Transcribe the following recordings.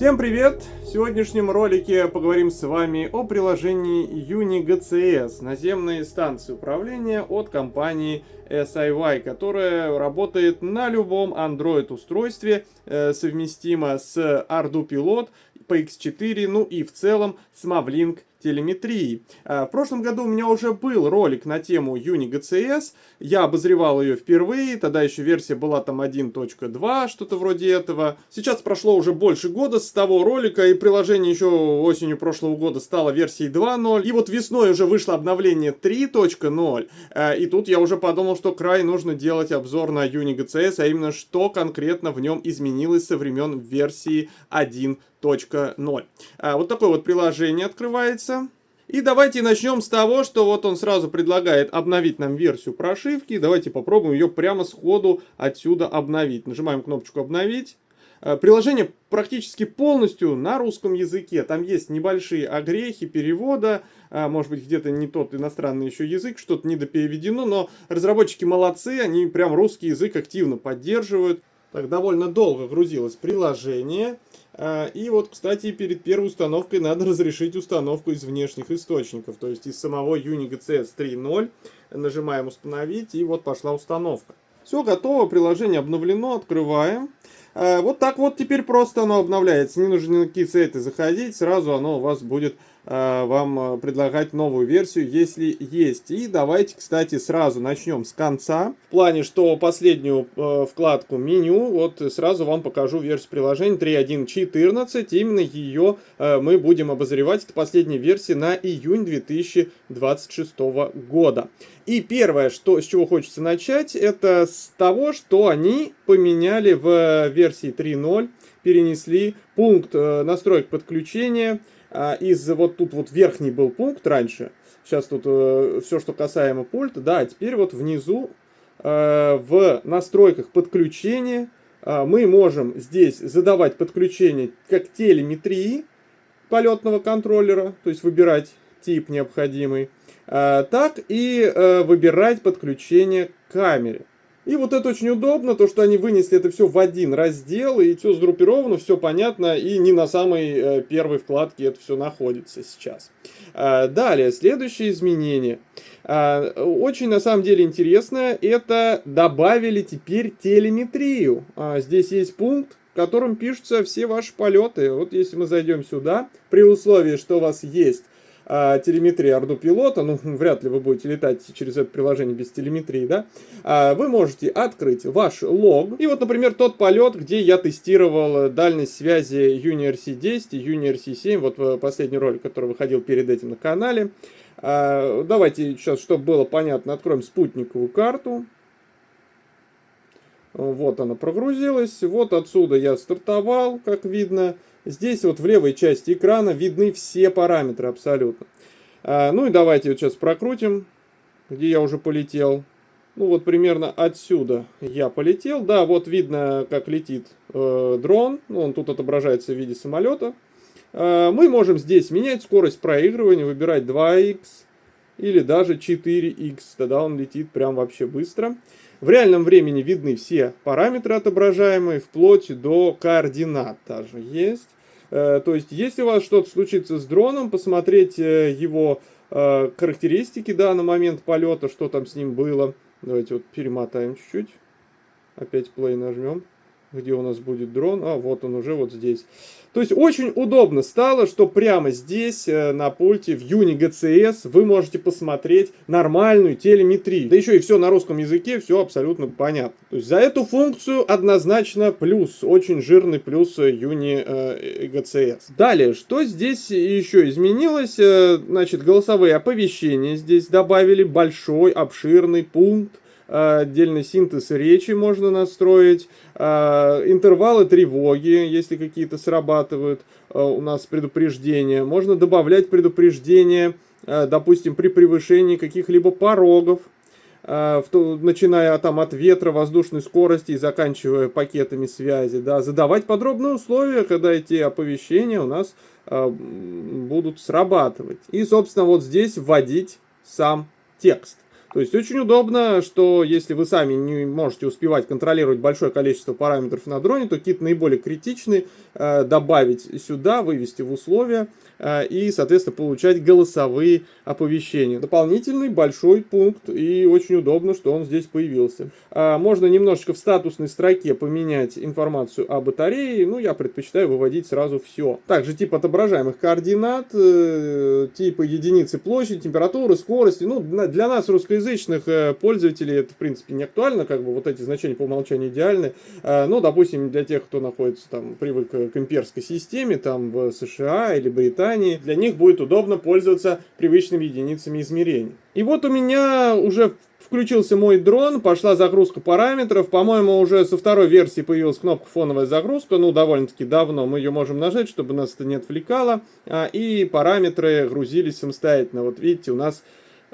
Всем привет! В сегодняшнем ролике поговорим с вами о приложении UniGCS, наземные станции управления от компании SIY, которая работает на любом Android устройстве, совместима с Ardu Pilot, PX4, ну и в целом с Mavlink телеметрии. В прошлом году у меня уже был ролик на тему UniGCS, я обозревал ее впервые, тогда еще версия была там 1.2, что-то вроде этого. Сейчас прошло уже больше года с того ролика, и приложение еще осенью прошлого года стало версией 2.0, и вот весной уже вышло обновление 3.0, и тут я уже подумал, что край нужно делать обзор на UniGCS, а именно что конкретно в нем изменилось со времен версии 1.0. Вот такое вот приложение открывается. И давайте начнем с того, что вот он сразу предлагает обновить нам версию прошивки. Давайте попробуем ее прямо сходу отсюда обновить. Нажимаем кнопочку «Обновить». Приложение практически полностью на русском языке. Там есть небольшие огрехи перевода. Может быть, где-то не тот иностранный еще язык, что-то недопереведено. Но разработчики молодцы, они прям русский язык активно поддерживают. Так, довольно долго грузилось приложение. И вот, кстати, перед первой установкой надо разрешить установку из внешних источников, то есть из самого UniGCS 3.0. Нажимаем «Установить», и вот пошла установка. Все готово, приложение обновлено, открываем. Вот так вот теперь просто оно обновляется, не нужно ни на какие сайты заходить, сразу оно у вас будет вам предлагать новую версию, если есть. И давайте, кстати, сразу начнем с конца. В плане, что последнюю вкладку меню, вот сразу вам покажу версию приложения 3.1.14. Именно ее мы будем обозревать. Это последняя версия на июнь 2026 года. И первое, с чего хочется начать, это с того, что они поменяли в версии 3.0, перенесли пункт настроек подключения. Из вот тут вот верхний был пункт раньше, сейчас тут все, что касаемо пульта, да, а теперь вот внизу в настройках подключения мы можем здесь задавать подключение как телеметрии полетного контроллера, то есть выбирать тип необходимый, так и выбирать подключение к камере. И вот это очень удобно, то что они вынесли это все в один раздел, и все сгруппировано, все понятно, и не на самой первой вкладке это все находится сейчас. Далее, следующее изменение. Очень на самом деле интересное, это добавили теперь телеметрию. Здесь есть пункт, в котором пишутся все ваши полеты. Вот если мы зайдем сюда, при условии, что у вас есть телеметрия Ardu Pilot, ну, вряд ли вы будете летать через это приложение без телеметрии, да, вы можете открыть ваш лог. И вот, например, тот полет, где я тестировал дальность связи UniRC-10 и UniRC-7, вот последний ролик, который выходил перед этим на канале. Давайте сейчас, чтобы было понятно, откроем спутниковую карту. Вот она прогрузилась, вот отсюда я стартовал, как видно. Здесь вот в левой части экрана видны все параметры абсолютно. Ну и давайте вот сейчас прокрутим, где я уже полетел. Ну вот примерно отсюда я полетел. Да, вот видно, как летит дрон. Ну, он тут отображается в виде самолета. Мы можем здесь менять скорость проигрывания, выбирать 2х или даже 4х. Тогда он летит прям вообще быстро. В реальном времени видны все параметры отображаемые, вплоть до координат даже есть. То есть, если у вас что-то случится с дроном, посмотреть его характеристики, да, на момент полета, что там с ним было. Давайте вот перемотаем чуть-чуть. Опять play нажмем. Где у нас будет дрон? Вот он уже вот здесь. То есть очень удобно стало, что прямо здесь на пульте в UniGCS вы можете посмотреть нормальную телеметрию. Да еще и все на русском языке, все абсолютно понятно. То есть за эту функцию однозначно плюс, очень жирный плюс UniGCS. Далее, что здесь еще изменилось? Значит, голосовые оповещения здесь добавили, большой, обширный пункт. Отдельный синтез речи можно настроить, интервалы тревоги, если какие-то срабатывают у нас предупреждения. Можно добавлять предупреждения, допустим, при превышении каких-либо порогов, начиная там от ветра, воздушной скорости и заканчивая пакетами связи. Да. Задавать подробные условия, когда эти оповещения у нас будут срабатывать. И, собственно, вот здесь вводить сам текст. То есть очень удобно, что если вы сами не можете успевать контролировать большое количество параметров на дроне, то какие-то наиболее критичные добавить сюда, вывести в условия и, соответственно, получать голосовые оповещения. Дополнительный большой пункт, и очень удобно, что он здесь появился. Можно немножечко в статусной строке поменять информацию о батарее, ну, я предпочитаю выводить сразу все. Также тип отображаемых координат, типы единицы площади, температуры, скорости. Ну, для нас, русскоязычных пользователей, это, в принципе, не актуально, как бы вот эти значения по умолчанию идеальны. Но, допустим, для тех, кто находится там, привык к имперской системе, там, в США или Британии, для них будет удобно пользоваться привычными единицами измерений. И вот у меня уже включился мой дрон, пошла загрузка параметров. По-моему, уже со второй версии появилась кнопка «Фоновая загрузка». Ну, довольно-таки давно мы ее можем нажать, чтобы нас это не отвлекало. И параметры грузились самостоятельно. Вот видите, у нас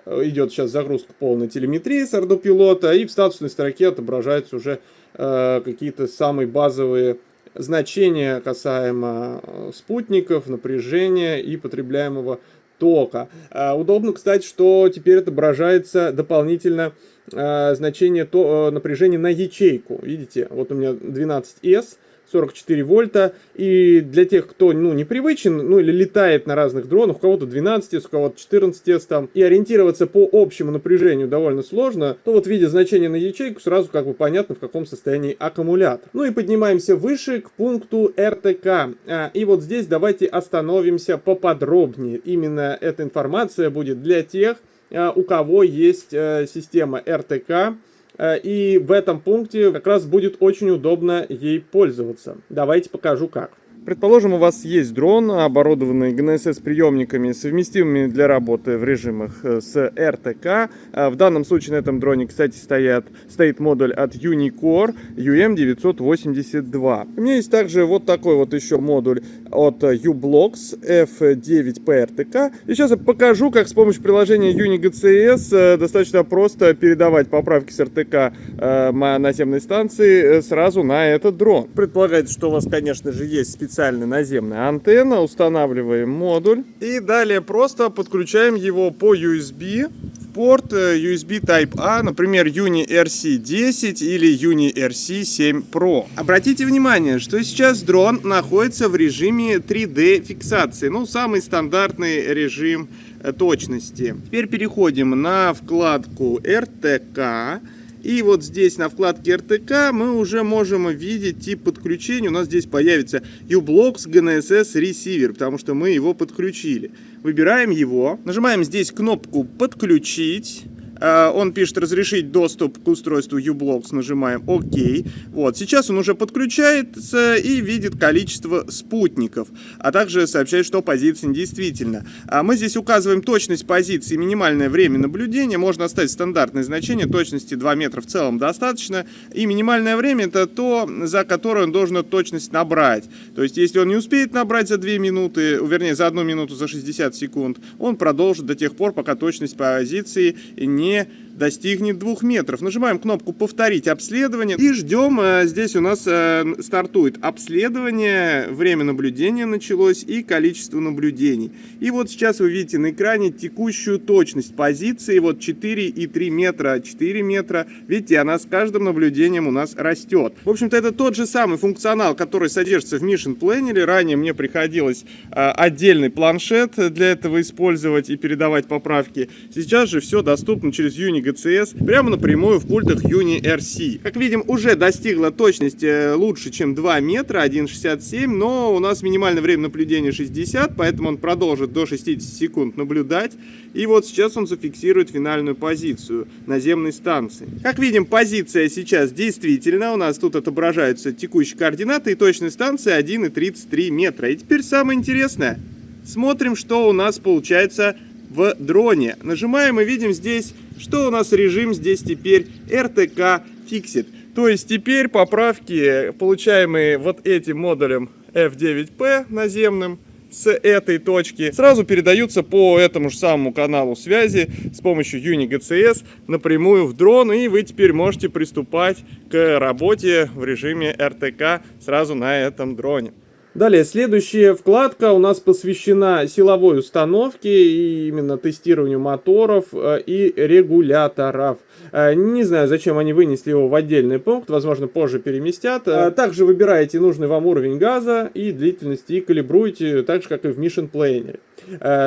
идет сейчас загрузка полной телеметрии с ардопилота. И в статусной строке отображаются уже какие-то самые базовые значения касаемо спутников, напряжения и потребляемого тока. Удобно, кстати, что теперь отображается дополнительно значение напряжения на ячейку. Видите, вот у меня 12S, 44 вольта. И для тех, кто непривычен, или летает на разных дронах, у кого-то 12S, у кого-то 14S там, и ориентироваться по общему напряжению довольно сложно, то вот видя значение на ячейку, сразу как бы понятно, в каком состоянии аккумулятор. Ну и поднимаемся выше к пункту РТК. И вот здесь давайте остановимся поподробнее. Именно эта информация будет для тех, у кого есть система РТК. И в этом пункте как раз будет очень удобно ей пользоваться. Давайте покажу как. Предположим, у вас есть дрон, оборудованный GNSS-приемниками, совместимыми для работы в режимах с РТК. В данном случае на этом дроне, кстати, стоит модуль от Unicore UM982. У меня есть также вот такой вот еще модуль от U-Blox F9P RTK. И сейчас я покажу, как с помощью приложения UniGCS достаточно просто передавать поправки с РТК наземной станции сразу на этот дрон. Предполагается, что у вас, конечно же, есть специальная наземная антенна, устанавливаем модуль и далее просто подключаем его по USB в порт USB Type-A, например, Uni-RC10 или Uni-RC7 Pro. Обратите внимание, что сейчас дрон находится в режиме 3D фиксации, самый стандартный режим точности. Теперь переходим на вкладку RTK. И вот здесь на вкладке RTK мы уже можем видеть тип подключения. У нас здесь появится U-Blox GNSS Receiver, потому что мы его подключили. Выбираем его, нажимаем здесь кнопку «Подключить». Он пишет «Разрешить доступ к устройству U-Blox», нажимаем «Ок». Вот, сейчас он уже подключается и видит количество спутников, а также сообщает, что позиция недействительна. Мы здесь указываем точность позиции, минимальное время наблюдения. Можно оставить стандартное значение, точности 2 метра в целом достаточно. И минимальное время — это то, за которое он должен эту точность набрать. То есть, если он не успеет набрать за 2 минуты, вернее, за 1 минуту, за 60 секунд, он продолжит до тех пор, пока точность позиции не достигнет 2 метров. Нажимаем кнопку «Повторить обследование» и ждем. Здесь у нас стартует обследование, время наблюдения началось и количество наблюдений. И вот сейчас вы видите на экране текущую точность позиции. Вот 4,3 метра, 4 метра. Видите, она с каждым наблюдением у нас растет. В общем-то, это тот же самый функционал, который содержится в Mission Planner. Ранее мне приходилось отдельный планшет для этого использовать и передавать поправки. Сейчас же все доступно через UniGCS прямо напрямую в пультах Uni-RC. Как видим, уже достигла точность лучше, чем 2 метра, 1,67, но у нас минимальное время наблюдения 60, поэтому он продолжит до 60 секунд наблюдать. И вот сейчас он зафиксирует финальную позицию наземной станции. Как видим, позиция сейчас действительно. У нас тут отображаются текущие координаты и точность станции 1,33 метра. И теперь самое интересное. Смотрим, что у нас получается в дроне. Нажимаем и видим здесь, что у нас режим здесь теперь RTK Fixed. То есть теперь поправки, получаемые вот этим модулем F9P наземным с этой точки, сразу передаются по этому же самому каналу связи с помощью UniGCS напрямую в дрон, и вы теперь можете приступать к работе в режиме RTK сразу на этом дроне. Далее, следующая вкладка у нас посвящена силовой установке, и именно тестированию моторов и регуляторов. Не знаю, зачем они вынесли его в отдельный пункт, возможно, позже переместят. Также выбираете нужный вам уровень газа и длительности, и калибруете так же, как и в Mission Planner.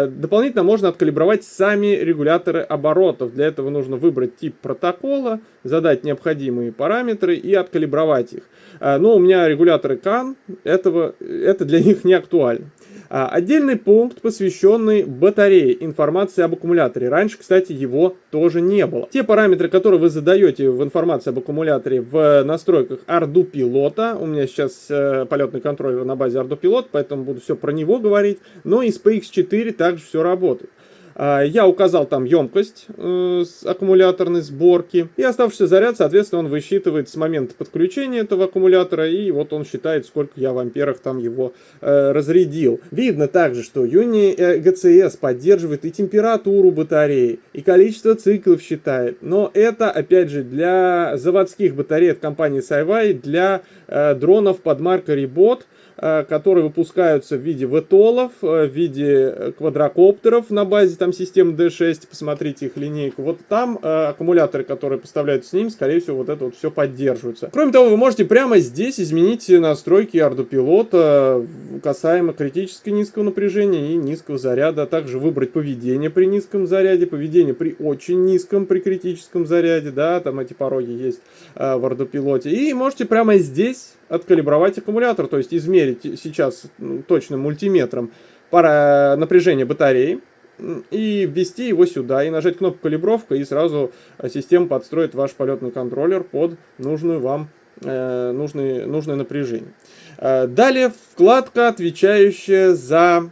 Дополнительно можно откалибровать сами регуляторы оборотов. Для этого нужно выбрать тип протокола, задать необходимые параметры и откалибровать их. Но у меня регуляторы CAN, это для них не актуально. Отдельный пункт, посвященный батарее, информации об аккумуляторе. Раньше, кстати, его тоже не было. Те параметры, которые вы задаете в информации об аккумуляторе в настройках ArduPilot, у меня сейчас полетный контроллер на базе ArduPilot, поэтому буду все про него говорить, но и с PX4 также все работает. Я указал там емкость аккумуляторной сборки. И оставшийся заряд, соответственно, он высчитывает с момента подключения этого аккумулятора. И вот он считает, сколько я в амперах там его разрядил. Видно также, что UniGCS поддерживает и температуру батареи, и количество циклов считает. Но это, опять же, для заводских батарей от компании SiWai, для дронов под маркой Rebot, которые выпускаются в виде ветолов, в виде квадрокоптеров на базе там системы D6, посмотрите их линейку. Вот там аккумуляторы, которые поставляются с ними, скорее всего, вот это вот все поддерживается. Кроме того, вы можете прямо здесь изменить настройки ArduPilot касаемо критически низкого напряжения и низкого заряда, а также выбрать поведение при низком заряде, поведение при очень низком, при критическом заряде, да, там эти пороги есть в ArduPilot. И можете прямо здесь откалибровать аккумулятор, то есть измерить сейчас точным мультиметром напряжение батареи и ввести его сюда, и нажать кнопку калибровка, и сразу система подстроит ваш полетный контроллер под нужное напряжение. Далее вкладка, отвечающая за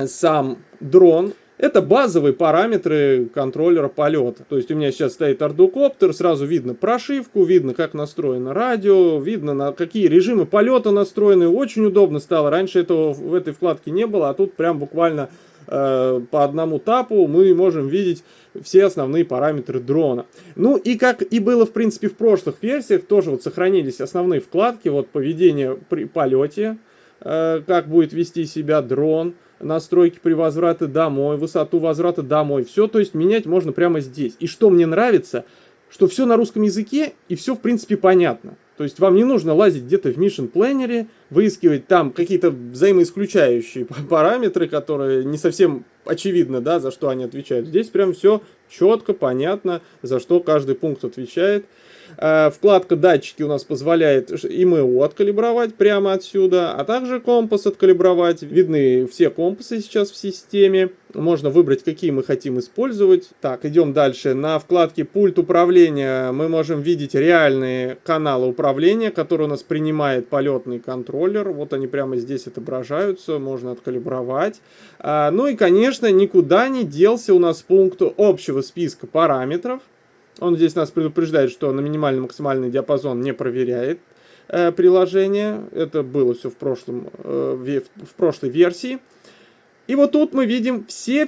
сам дрон. Это базовые параметры контроллера полета. То есть у меня сейчас стоит ардукоптер, сразу видно прошивку, видно, как настроено радио, видно, на какие режимы полета настроены. Очень удобно стало. Раньше этого в этой вкладке не было, а тут прям буквально по одному тапу мы можем видеть все основные параметры дрона. Ну и как и было в принципе в прошлых версиях, тоже вот сохранились основные вкладки. Вот поведение при полете, как будет вести себя дрон, настройки при возврате домой, высоту возврата домой. Все, то есть менять можно прямо здесь. И что мне нравится, что все на русском языке и все в принципе понятно. То есть вам не нужно лазить где-то в Mission Planner, выискивать там какие-то взаимоисключающие параметры, которые не совсем очевидно, да, за что они отвечают. Здесь прям все четко, понятно, за что каждый пункт отвечает. Вкладка датчики у нас позволяет ИМО откалибровать прямо отсюда, а также компас откалибровать. Видны все компасы сейчас в системе. Можно выбрать, какие мы хотим использовать. Так, идем дальше. На вкладке пульт управления мы можем видеть реальные каналы управления, которые у нас принимает полетный контроллер. Вот они прямо здесь отображаются, можно откалибровать. Ну и, конечно, никуда не делся у нас пункт общего списка параметров. Он здесь нас предупреждает, что на минимальный-максимальный диапазон не проверяет приложение. Это было все в прошлой версии. И вот тут мы видим все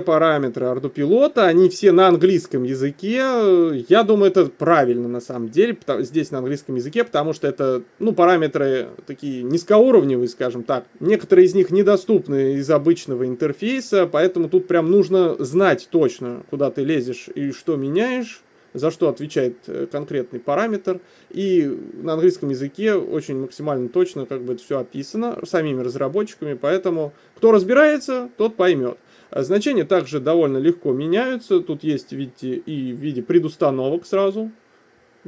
параметры ArduPilot, они все на английском языке. Я думаю, это правильно на самом деле, здесь на английском языке, потому что это, параметры такие низкоуровневые, скажем так. Некоторые из них недоступны из обычного интерфейса, поэтому тут прям нужно знать точно, куда ты лезешь и что меняешь, за что отвечает конкретный параметр. И на английском языке очень максимально точно как бы это все описано самими разработчиками, поэтому кто разбирается, тот поймет. Значения также довольно легко меняются. Тут есть, видите, и в виде предустановок сразу.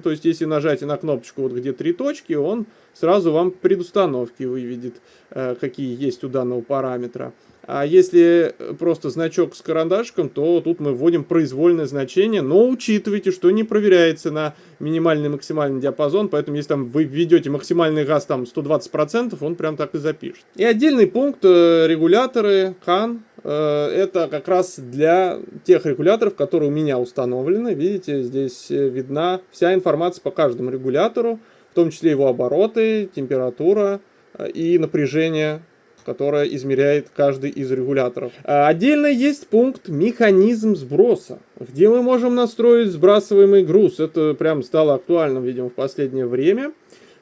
То есть, если нажать на кнопочку, вот где 3 точки, он сразу вам предустановки выведет, какие есть у данного параметра. А если просто значок с карандашком, то тут мы вводим произвольное значение, но учитывайте, что не проверяется на минимальный и максимальный диапазон, поэтому если там вы введете максимальный газ там 120%, он прям так и запишет. И отдельный пункт регуляторы CAN. Это как раз для тех регуляторов, которые у меня установлены. Видите, здесь видна вся информация по каждому регулятору, в том числе его обороты, температура и напряжение, которое измеряет каждый из регуляторов. Отдельно есть пункт «Механизм сброса», где мы можем настроить сбрасываемый груз. Это прям стало актуальным, видимо, в последнее время.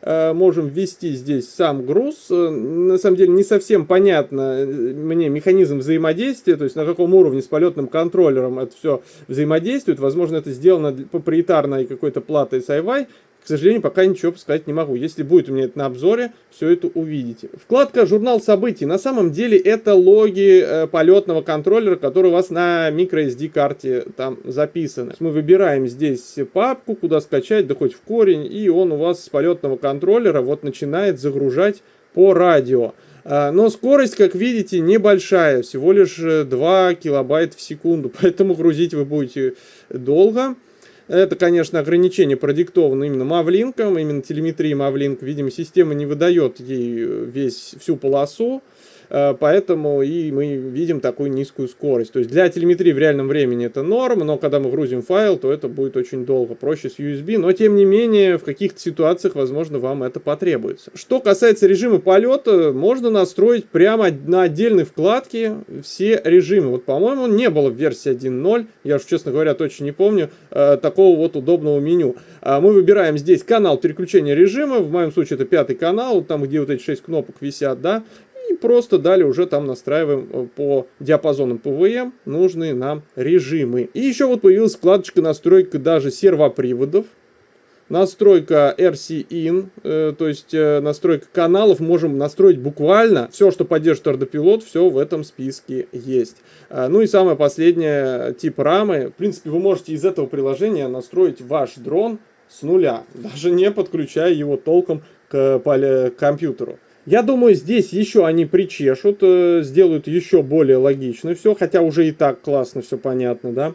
можем ввести здесь сам груз. На самом деле не совсем понятно мне механизм взаимодействия, то есть на каком уровне с полетным контроллером это все взаимодействует. Возможно, это сделано проприетарной какой-то платой SiWi. К сожалению, пока ничего сказать не могу. Если будет у меня это на обзоре, все это увидите. Вкладка «Журнал событий». На самом деле это логи полетного контроллера, который у вас на microSD карте там записаны. Мы выбираем здесь папку, куда скачать, да хоть в корень, и он у вас с полетного контроллера вот начинает загружать по радио. Но скорость, как видите, небольшая, всего лишь 2 килобайта в секунду, поэтому грузить вы будете долго. Это, конечно, ограничение продиктовано именно Mavlink, именно телеметрией Mavlink. Видимо, система не выдает ей всю полосу, поэтому и мы видим такую низкую скорость. То есть для телеметрии в реальном времени это норм, но когда мы грузим файл, то это будет очень долго. Проще с USB, но тем не менее в каких-то ситуациях, возможно, вам это потребуется. Что касается режима полета, можно настроить прямо на отдельной вкладке все режимы. Вот, по-моему, не было в версии 1.0, я уж, честно говоря, точно не помню, такого вот удобного меню. Мы выбираем здесь канал переключения режима, в моем случае это 5-й канал, там где вот эти 6 кнопок висят, да, и просто далее уже там настраиваем по диапазонам ПВМ нужные нам режимы. И еще вот появилась вкладочка настройка даже сервоприводов. Настройка RC-In, то есть настройка каналов, можем настроить буквально все, что поддерживает ардопилот, все в этом списке есть. Ну и самое последнее, тип рамы. В принципе, вы можете из этого приложения настроить ваш дрон с нуля, даже не подключая его толком к компьютеру. Я думаю, здесь еще они причешут, сделают еще более логично все, хотя уже и так классно все понятно, да.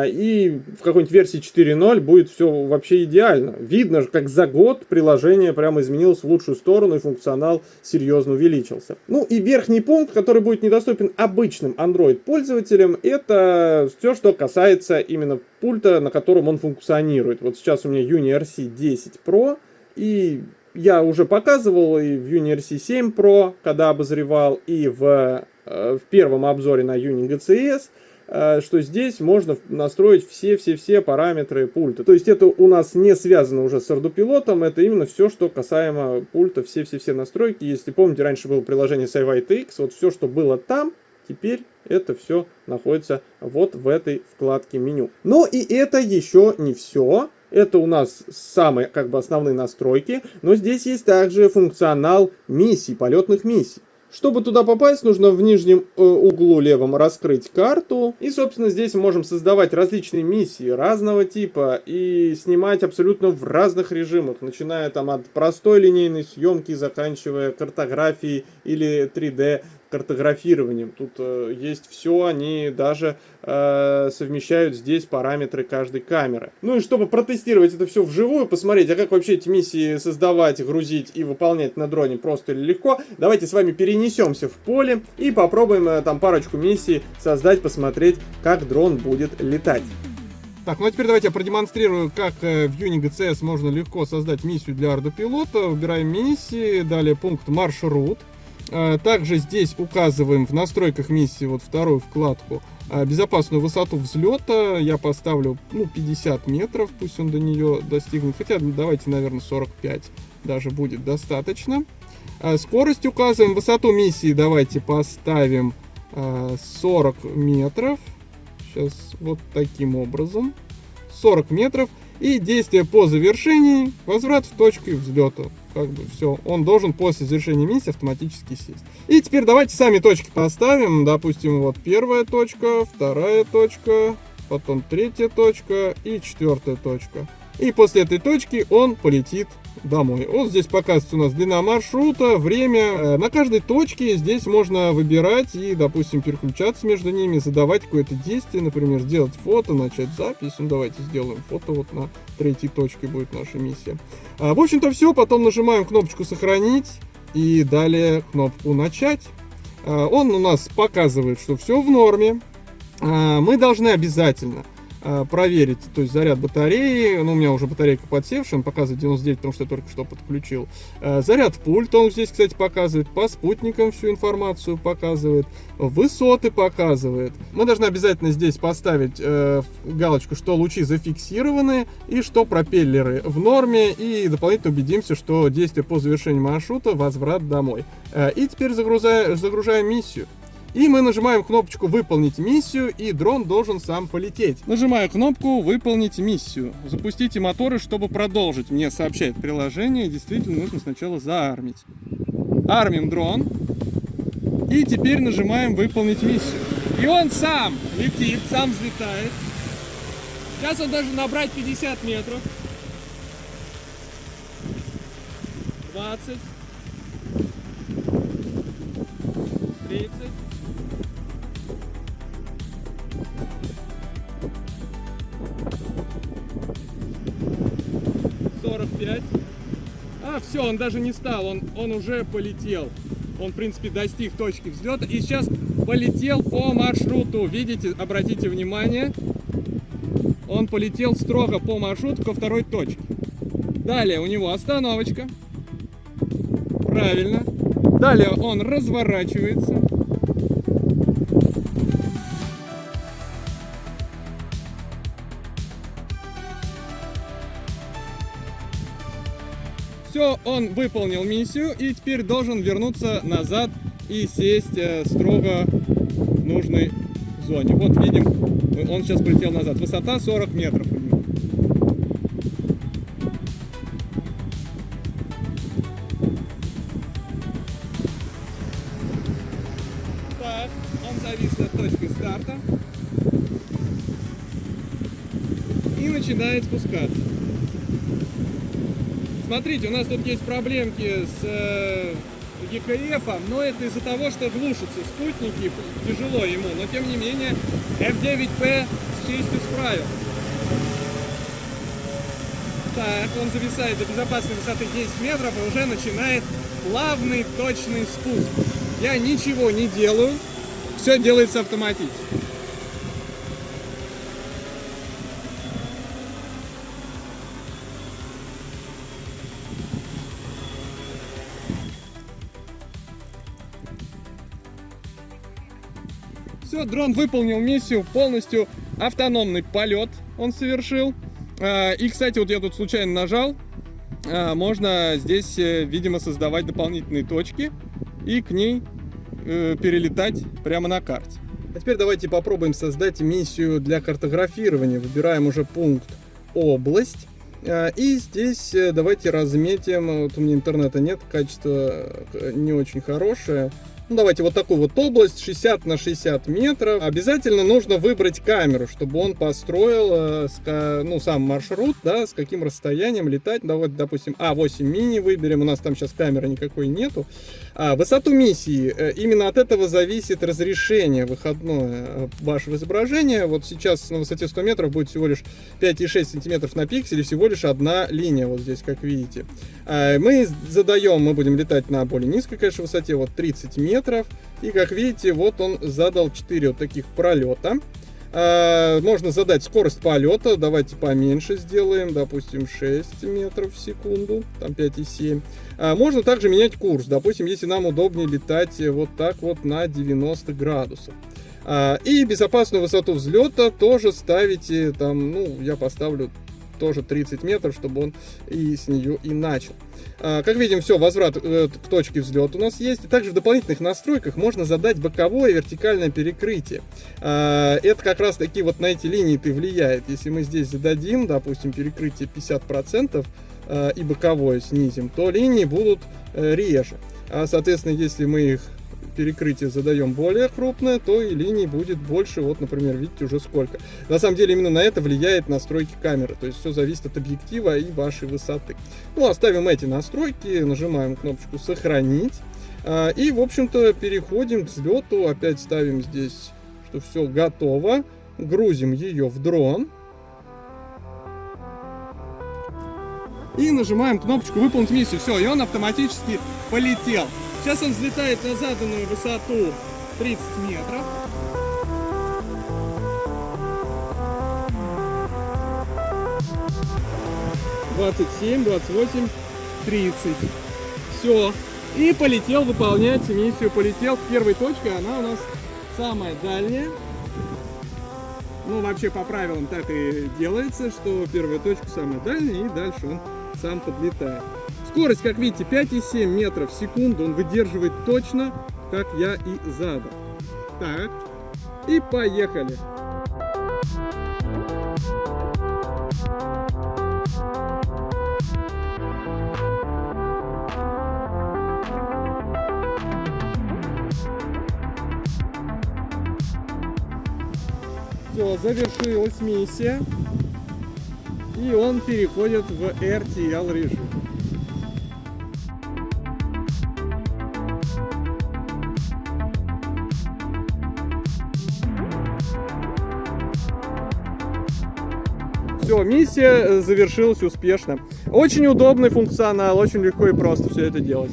И в какой-нибудь версии 4.0 будет все вообще идеально. Видно, как за год приложение прямо изменилось в лучшую сторону и функционал серьезно увеличился. Ну и верхний пункт, который будет недоступен обычным Android-пользователям, это все, что касается именно пульта, на котором он функционирует. Вот сейчас у меня UniRC 10 Pro, и я уже показывал и в UniRC 7 Pro, когда обозревал, и в первом обзоре на UniGCS, что здесь можно настроить все параметры пульта. То есть это у нас не связано уже с ардопилотом, это именно все, что касаемо пульта, все настройки. Если помните, раньше было приложение SiWi TX, вот все, что было там, теперь это все находится вот в этой вкладке меню. Но и это еще не все. Это у нас самые основные настройки, но здесь есть также функционал миссий, полетных миссий. Чтобы туда попасть, нужно в нижнем углу левом раскрыть карту. И, собственно, здесь мы можем создавать различные миссии разного типа и снимать абсолютно в разных режимах, начиная там от простой линейной съемки, заканчивая картографией или 3D картографированием. Тут есть все, они даже совмещают здесь параметры каждой камеры. Ну и чтобы протестировать это все вживую, посмотреть, а как вообще эти миссии создавать, грузить и выполнять на дроне просто или легко, давайте с вами перенесемся в поле и попробуем там парочку миссий создать, посмотреть, как дрон будет летать. Так, ну а теперь давайте я продемонстрирую, как в UniGCS можно легко создать миссию для ардопилота. Выбираем миссии, далее пункт маршрут. Также здесь указываем в настройках миссии вот вторую вкладку безопасную высоту взлета. Я поставлю 50 метров, пусть он до нее достигнет. Хотя давайте, наверное, 45 даже будет достаточно. Скорость указываем. Высоту миссии давайте поставим 40 метров. Сейчас вот таким образом. 40 метров. И действие по завершении, возврат в точку взлета. Как бы все, он должен после завершения миссии автоматически сесть. И теперь давайте сами точки поставим. Допустим, вот первая точка, вторая точка, потом третья точка и четвертая точка. И после этой точки он полетит домой. Вот здесь показывается у нас длина маршрута, время. На каждой точке здесь можно выбирать и, допустим, переключаться между ними, задавать какое-то действие, например, сделать фото, начать запись. Ну, давайте сделаем фото, вот на третьей точке будет наша миссия. В общем-то все, потом нажимаем кнопочку «Сохранить» и далее кнопку «Начать». Он у нас показывает, что все в норме. Мы должны обязательно проверить, то есть заряд батареи. Ну, у меня уже батарейка подсевшая, он показывает 99, потому что я только что подключил. Заряд пульта он здесь, кстати, показывает. По спутникам всю информацию показывает. Высоты показывает. Мы должны обязательно здесь поставить галочку, что лучи зафиксированы и что пропеллеры в норме. И дополнительно убедимся, что действие по завершению маршрута — возврат домой. И теперь загружаем миссию. И мы нажимаем кнопочку «Выполнить миссию», и дрон должен сам полететь. Нажимаю кнопку «Выполнить миссию». Запустите моторы, чтобы продолжить. Мне сообщает приложение. Действительно, нужно сначала заармить. Армим дрон. И теперь нажимаем «Выполнить миссию». И он сам летит, сам взлетает. Сейчас он должен набрать 50 метров. 20. 30. 45. Все, он даже не стал, он уже полетел. Он, в принципе, достиг точки взлета и сейчас полетел по маршруту. Видите, обратите внимание, он полетел строго по маршруту ко второй точке. Далее у него остановочка. Правильно. Далее он разворачивается. Все, он выполнил миссию и теперь должен вернуться назад и сесть строго в нужной зоне. Вот видим, он сейчас полетел назад. Высота 40 метров у него. Так, он завис над точкой старта и начинает спускаться. Смотрите, у нас тут есть проблемки с ЕКФ, но это из-за того, что глушатся спутники, тяжело ему, но тем не менее F9P с честью справил. Так, он зависает до безопасной высоты 10 метров и уже начинает плавный точный спуск. Я ничего не делаю, все делается автоматически. Все, дрон выполнил миссию, полностью автономный полет он совершил. И, кстати, вот я тут случайно нажал, можно здесь, видимо, создавать дополнительные точки и к ней перелетать прямо на карте. А теперь давайте попробуем создать миссию для картографирования. Выбираем уже пункт «Область». И здесь давайте разметим, вот у меня интернета нет, качество не очень хорошее. Ну, давайте вот такую вот область 60 на 60 метров. Обязательно нужно выбрать камеру, чтобы он построил сам маршрут, да, с каким расстоянием летать. Давайте, допустим, А8 мини выберем. У нас там сейчас камеры никакой нету. Высоту миссии. Именно от этого зависит разрешение выходное вашего изображения. Вот сейчас на высоте 100 метров будет всего лишь 5,6 сантиметров на пиксель, всего лишь одна линия вот здесь, как видите. Мы будем летать на более низкой, конечно, высоте, вот 30 метров. И как видите, вот он задал 4 вот таких пролета. Можно задать скорость полета, давайте поменьше сделаем, допустим 6 метров в секунду, там 5,7. Можно также менять курс, допустим, если нам удобнее летать вот так вот на 90 градусов. И безопасную высоту взлета тоже ставите, там, я поставлю тоже 30 метров, чтобы он и с нее и начал. Как видим, все, возврат к точке взлета у нас есть. И также в дополнительных настройках можно задать боковое и вертикальное перекрытие. Это как раз таки вот на эти линии-то влияет. Если мы здесь зададим, допустим, перекрытие 50% и боковое снизим, то линии будут реже. Соответственно, если мы их перекрытие задаем более крупное, то и линий будет больше. Вот, например, видите уже сколько. На самом деле именно на это влияет настройки камеры. То есть все зависит от объектива и вашей высоты. Оставим эти настройки, нажимаем кнопочку «Сохранить». И, в общем-то, переходим к взлету. Опять ставим здесь, что все готово. Грузим ее в дрон. И нажимаем кнопочку «Выполнить миссию». Все, и он автоматически полетел. Сейчас он взлетает на заданную высоту 30 метров. 27, 28, 30. Все. И полетел выполнять миссию. Полетел к первой точке. Она у нас самая дальняя. Ну, вообще по правилам так и делается, что первая точка самая дальняя, и дальше он сам подлетает. Скорость, как видите, 5,7 метров в секунду. Он выдерживает точно, как я и задал. Так, и поехали. Все, завершилась миссия. И он переходит в RTL режим. Все, миссия завершилась успешно. Очень удобный функционал, очень легко и просто все это делать.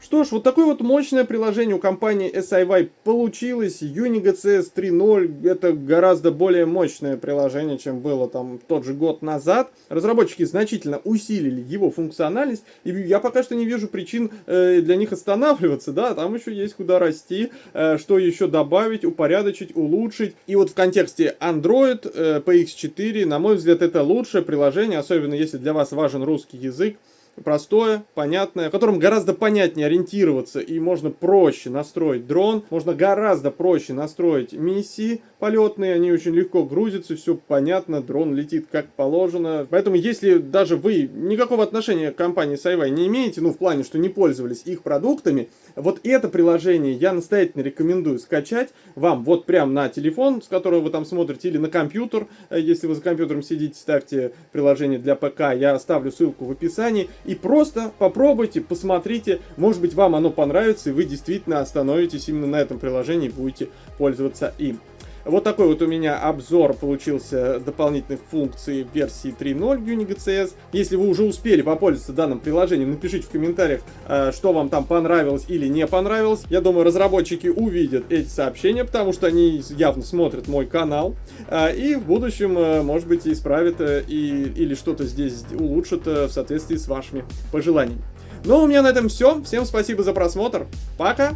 Что ж, вот такое вот мощное приложение у компании SIY получилось. UniGCS 3.0 это гораздо более мощное приложение, чем было там тот же год назад. Разработчики значительно усилили его функциональность, и я пока что не вижу причин для них останавливаться, да, там еще есть куда расти, что еще добавить, упорядочить, улучшить. И вот в контексте Android PX4, на мой взгляд, это лучшее приложение, особенно если для вас важен русский язык. Простое, понятное, в котором гораздо понятнее ориентироваться и можно проще настроить дрон, можно гораздо проще настроить миссии полетные, они очень легко грузятся, все понятно, дрон летит как положено. Поэтому если даже вы никакого отношения к компании SIY не имеете, ну в плане, что не пользовались их продуктами, вот это приложение я настоятельно рекомендую скачать вам вот прям на телефон, с которого вы там смотрите, или на компьютер, если вы за компьютером сидите, ставьте приложение для ПК, я оставлю ссылку в описании. И просто попробуйте, посмотрите, может быть вам оно понравится, и вы действительно остановитесь именно на этом приложении и будете пользоваться им. Вот такой вот у меня обзор получился дополнительных функций версии 3.0 UniGCS. Если вы уже успели попользоваться данным приложением, напишите в комментариях, что вам там понравилось или не понравилось. Я думаю, разработчики увидят эти сообщения, потому что они явно смотрят мой канал. И в будущем, может быть, исправят или что-то здесь улучшат в соответствии с вашими пожеланиями. Ну, у меня на этом все. Всем спасибо за просмотр. Пока!